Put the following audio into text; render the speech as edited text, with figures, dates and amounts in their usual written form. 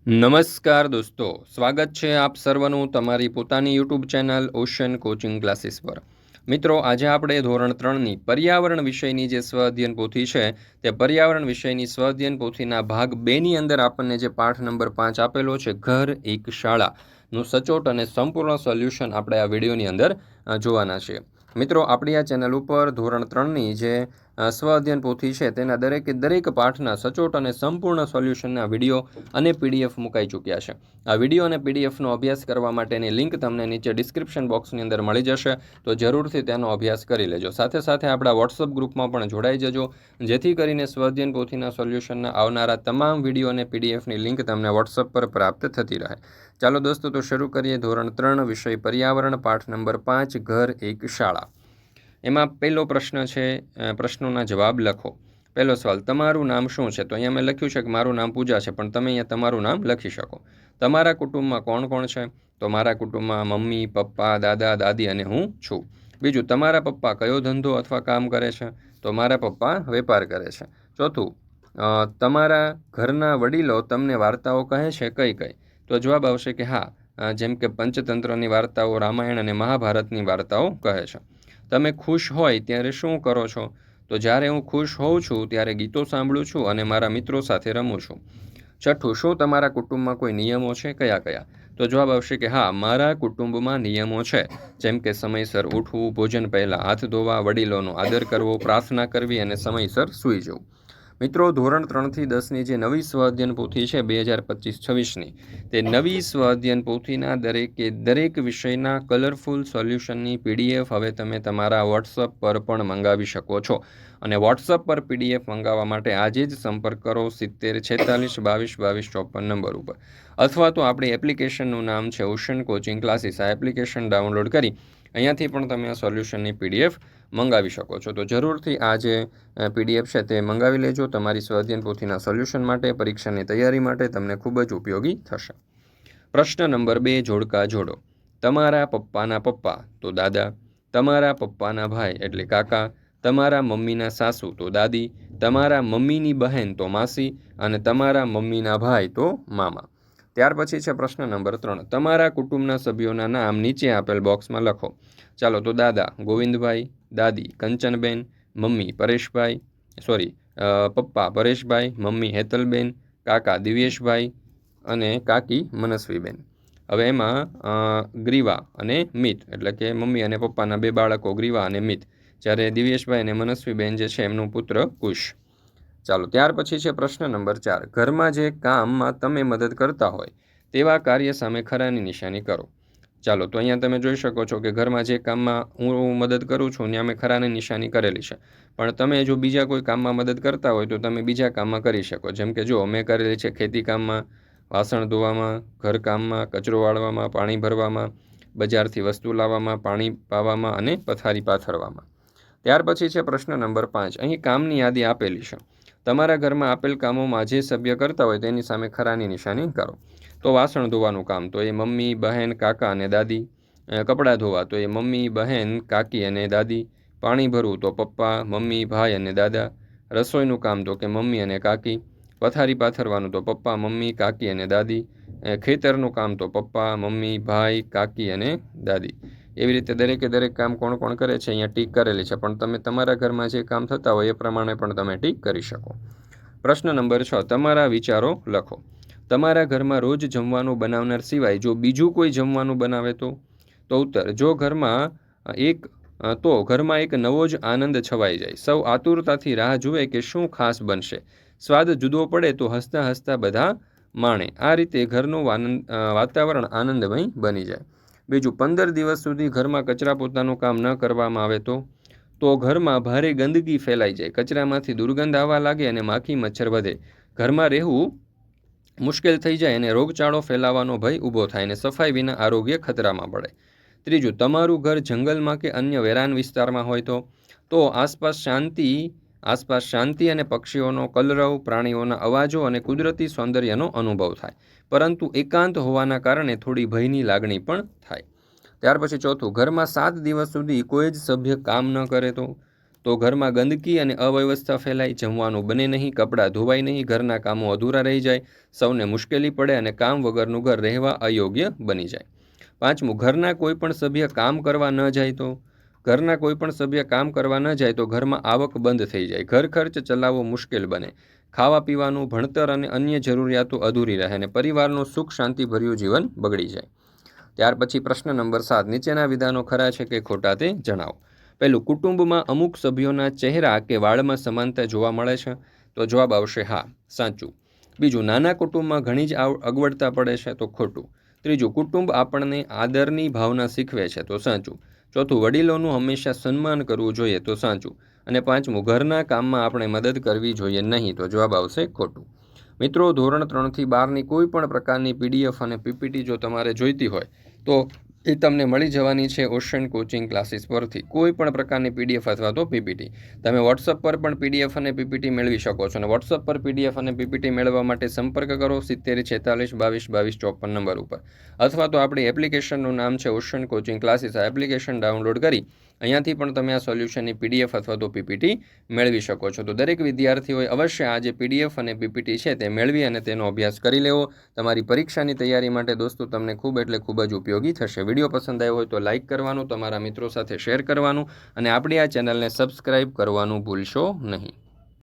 નમસ્કાર દોસ્તો, સ્વાગત છે આપ સર્વનું તમારી પોતાની YouTube channel ocean coaching classes પર। મિત્રો, આજે આપણે ધોરણ 3ની પર્યાવરણ વિષયની જે સ્વ અધ્યયન પોથી છે તે પર્યાવરણ વિષયની સ્વ અધ્યયન પોથીના ભાગ 2ની અંદર આપણને જે પાઠ નંબર 5 આપેલો છે, ઘર એક શાળાનું સચોટ અને સંપૂર્ણ સોલ્યુશન આપણે આ વિડીયોની અંદર જોવાના છીએ। મિત્રો, આપણી આ ચેનલ ઉપર ધોરણ 3ની જે સ્વ અધ્યયન પોથી છે તેના દરેક પાઠના સચોટ અને સંપૂર્ણ સોલ્યુશનના વિડીયો અને પીડીએફ મુકાઈ ચૂક્યા છે। આ વિડીયો અને પીડીએફનો અભ્યાસ કરવા માટેની લિંક તમને નીચે ડિસ્ક્રિપ્શન બોક્સની અંદર મળી જશે, તો જરૂરથી તેનો અભ્યાસ કરી લેજો। સાથે સાથે આપણા વોટ્સઅપ ગ્રુપમાં પણ જોડાઈ જજો, જેથી કરીને સ્વ અધ્યયન પોથીના સોલ્યુશનના આવનારા તમામ વિડીયો અને પીડીએફની લિંક તમને વોટ્સઅપ પર પ્રાપ્ત થતી રહે। ચાલો દોસ્તો, તો શરૂ કરીએ ધોરણ 3 વિષય પર્યાવરણ, પાઠ નંબર 5, ઘર એક શાળા। એમાં પહેલો પ્રશ્ન છે, પ્રશ્નોના જવાબ લખો। પહેલો સવાલ, તમારું નામ શું છે? તો અહીંયા મેં લખ્યું છે કે મારું નામ પૂજા છે, પણ તમે અહીંયા તમારું નામ લખી શકો। તમારા કુટુંબમાં કોણ કોણ છે? તો મારા કુટુંબમાં મમ્મી, પપ્પા, દાદા, દાદી અને હું છું। બીજું, તમારા પપ્પા કયો ધંધો અથવા કામ કરે છે? તો મારા પપ્પા વેપાર કરે છે। ચોથું, તમારા ઘરના વડીલો તમને વાર્તાઓ કહે છે કઈ કઈ? તો જવાબ આવશે કે હા, જેમ કે પંચતંત્રની વાર્તાઓ, રામાયણ અને મહાભારતની વાર્તાઓ કહે છે। તમે ખુશ હોય ત્યારે શું કરો છો? તો જ્યારે હું ખુશ હોઉં છું ત્યારે ગીતો સાંભળું છું અને મારા મિત્રો સાથે રમું છું। છઠ્ઠું, શું તમારા કુટુંબમાં કોઈ નિયમો છે? કયા કયા? તો જવાબ આવશે કે હા, મારા કુટુંબમાં નિયમો છે, જેમ કે સમયસર ઉઠવું, ભોજન પહેલાં હાથ ધોવા, વડીલોનો આદર કરવો, પ્રાર્થના કરવી અને સમયસર સૂઈ જવું। મિત્રો, ધોરણ 3થી 10ની જે નવી સ્વ અધ્યયન પોથી છે 2025-26ની, તે નવી સ્વ અધ્યયન પોથીના દરેક વિષયના કલરફુલ સોલ્યુશનની પીડીએફ હવે તમે તમારા વોટ્સઅપ પર પણ મંગાવી શકો છો। અને વોટ્સઅપ પર પીડીએફ મંગાવવા માટે આજે જ સંપર્ક કરો 7046222254 નંબર ઉપર, અથવા તો આપણી એપ્લિકેશનનું નામ છે ઓશન કોચિંગ ક્લાસીસ। આ એપ્લિકેશન ડાઉનલોડ કરી અહીંયાથી પણ તમે આ સોલ્યુશનની પીડીએફ મંગાવી શકો છો। તો જરૂરથી આ જે પીડીએફ છે તે મંગાવી લેજો, તમારી સ્વ અધ્યયન પોથીના સોલ્યુશન માટે, પરીક્ષાની તૈયારી માટે તમને ખૂબ જ ઉપયોગી થશે। પ્રશ્ન નંબર 2, જોડકા જોડો। તમારા પપ્પાના પપ્પા તો દાદા, તમારા પપ્પાના ભાઈ એટલે કાકા, તમારા મમ્મીના સાસુ તો દાદી, તમારા મમ્મીની બહેન તો માસી અને તમારા મમ્મીના ભાઈ તો મામા। ત્યાર પછી છે પ્રશ્ન નંબર 3, તમારા કુટુંબના સભ્યોના નામ નીચે આપેલ બોક્સમાં લખો। ચાલો, તો દાદા ગોવિંદભાઈ, દાદી કંચનબેન, મમ્મી પપ્પા પરેશભાઈ, મમ્મી હેતલબેન, કાકા દિવ્યેશભાઈ અને કાકી મનસ્વીબેન। હવે એમાં ગ્રીવા અને મિત એટલે કે મમ્મી અને પપ્પાના 2 બાળકો ગ્રીવા અને મિત, જ્યારે દિવ્યેશભાઈ અને મનસ્વીબેન જે છે એમનું પુત્ર કુશ। ચાલો, ત્યાર પછી છે પ્રશ્ન નંબર 4, ઘરમાં જે કામમાં તમે મદદ કરતા હોય તેવા કાર્ય સામે ખરાની નિશાની કરો। ચાલો, તો અહીંયા તમે જોઈ શકો છો કે ઘરમાં જે કામમાં હું મદદ કરું છું ત્યાં મેં ખરાની નિશાની કરેલી છે, પણ તમે જો બીજા કોઈ કામમાં મદદ કરતા હોય તો તમે બીજા કામમાં કરી શકો। જેમ કે જો મેં કરેલી છે ખેતી કામમાં, વાસણ ધોવામાં, ઘરકામમાં, કચરો વાળવામાં, પાણી ભરવામાં, બજારથી વસ્તુ લાવવામાં, પાણી પાવામાં અને પથારી પાથરવામાં। ત્યાર પછી છે પ્રશ્ન નંબર 5, અહીં કામની યાદી આપેલી છે, તમારા ઘરમાં આપેલ કામોમાં જે સભ્ય કરતા હોય તેની સામે ખરાની નિશાની કરો। તો વાસણ ધોવાનું કામ તો એ મમ્મી, બહેન, કાકા અને દાદી, કપડાં ધોવા તો એ મમ્મી, બહેન, કાકી અને દાદી, પાણી ભરવું તો પપ્પા, મમ્મી, ભાઈ અને દાદા, રસોઈનું કામ તો કે મમ્મી અને કાકી, પથારી પાથરવાનું તો પપ્પા, મમ્મી, કાકી અને દાદી, ખેતરનું કામ તો પપ્પા, મમ્મી, ભાઈ, કાકી અને દાદી। એવી રીતે દરેક કામ કોણ કોણ કરે છે અહીંયા ટીક કરેલી છે, પણ તમે તમારા ઘરમાં જે કામ થતા હોય એ પ્રમાણે પણ તમે ટીક કરી શકો। પ્રશ્ન નંબર 6, તમારા વિચારો લખો। તમારા ઘરમાં રોજ જમવાનું બનાવનાર સિવાય જો બીજું કોઈ જમવાનું બનાવે તો ઉત્તર, જો ઘરમાં એક નવો જ આનંદ છવાઈ જાય, સૌ આતુરતાથી રાહ જુએ કે શું ખાસ બનશે, સ્વાદ જુદો પડે તો હસતા હસતા બધા માણે, આ રીતે ઘરનું વાતાવરણ આનંદમય બની જાય। બીજું, 15 દિવસ સુધી ઘરમાં કચરા પોતાનું કામ ન કરવામાં આવે તો ઘરમાં ભારે ગંદકી ફેલાઈ જાય, કચરામાંથી દુર્ગંધ આવવા લાગે અને માખી મચ્છર વધે, ઘરમાં રહેવું મુશ્કેલ થઈ જાય અને રોગચાળો ફેલાવાનો ભય ઊભો થાય અને સફાઈ વિના આરોગ્ય ખતરામાં પડે। ત્રીજું, તમારું ઘર જંગલમાં કે અન્ય વેરાન વિસ્તારમાં હોય તો આસપાસ શાંતિ અને પક્ષીઓનો કલરવ, પ્રાણીઓના અવાજો અને કુદરતી સૌંદર્યનો અનુભવ થાય, પરંતુ એકાંત હોવાના કારણે થોડી ભયની લાગણી પણ થાય। ત્યાર પછી ચોથું, ઘરમાં 7 દિવસ સુધી કોઈ જ સભ્ય કામ ન કરે તો તો ઘરમાં ગંદકી અને અવ્યવસ્થા ફેલાય, જમવાનું બને નહીં, કપડાં ધોવાય નહીં, ઘરના કામો અધૂરા રહી જાય, સૌને મુશ્કેલી પડે અને કામ વગરનું ઘર રહેવા અયોગ્ય બની જાય. 5મું, ઘરના કોઈ પણ સભ્ય કામ કરવા ન જાય તો ઘરમાં આવક બંધ થઈ જાય, ઘર ખર્ચ ચલાવવો મુશ્કેલ બને, ખાવા પીવાનું, ભણતર અને અન્ય જરૂરિયાતો અધૂરી રહે અને પરિવારનું સુખ શાંતિભર્યું જીવન બગડી જાય. ત્યાર પછી પ્રશ્ન નંબર 7, નીચેના વિધાનો ખરા છે કે ખોટા તે જણાવો. પહેલું, કુટુંબમાં અમુક સભ્યોના ચહેરા કે વાળમાં સમાનતા જોવા મળે છે, તો જવાબ આવશે હા, સાચું. બીજું, નાના કુટુંબમાં ઘણી જ અગવડતા પડે છે, તો ખોટું. ત્રીજું, કુટુંબ આપણને આદરની ભાવના શીખવે છે, તો સાચું. ચોથું, વડીલોનું હંમેશા સન્માન કરવું જોઈએ, તો સાચું. અને 5મું, ઘરના કામમાં આપણે મદદ કરવી જોઈએ નહીં, તો જવાબ આવશે ખોટું. મિત્રો, ધોરણ 3થી 12ની કોઈ પણ પ્રકારની PDF અને PPT જો તમારે જોઈતી હોય તો એ તમને મળી જવાની છે ઓશન કોચિંગ ક્લાસીસ પરથી. કોઈ પણ પ્રકારની PDF અથવા તો PPT તમે WhatsApp પર પણ PDF અને PPT મેળવી શકો છો. અને WhatsApp પર PDF અને PPT મેળવવા માટે સંપર્ક કરો 70 46 22 22 54 નંબર ઉપર, અથવા તો આપણી એપ્લિકેશનનું નામ છે ઓશન કોચિંગ ક્લાસીસ. આ એપ્લિકેશન ડાઉનલોડ કરી અહીંયાથી પણ તમે આ સોલ્યુશનની PDF અથવા તો PPT મેળવી શકો છો. તો દરેક વિદ્યાર્થીઓએ અવશ્ય આ જે PDF અને PPT છે તે મેળવી અને તેનો અભ્યાસ કરી લેવો. તમારી પરીક્ષાની તૈયારી માટે દોસ્તો તમને ખૂબ એટલે ખૂબ જ ઉપયોગી થશે. વિડીયો પસંદ આવ્યો હોય તો લાઇક કરવાનું, તમારા મિત્રો સાથે શેર કરવાનું અને આપણી આ ચેનલને સબસ્ક્રાઈબ કરવાનું ભૂલશો નહીં.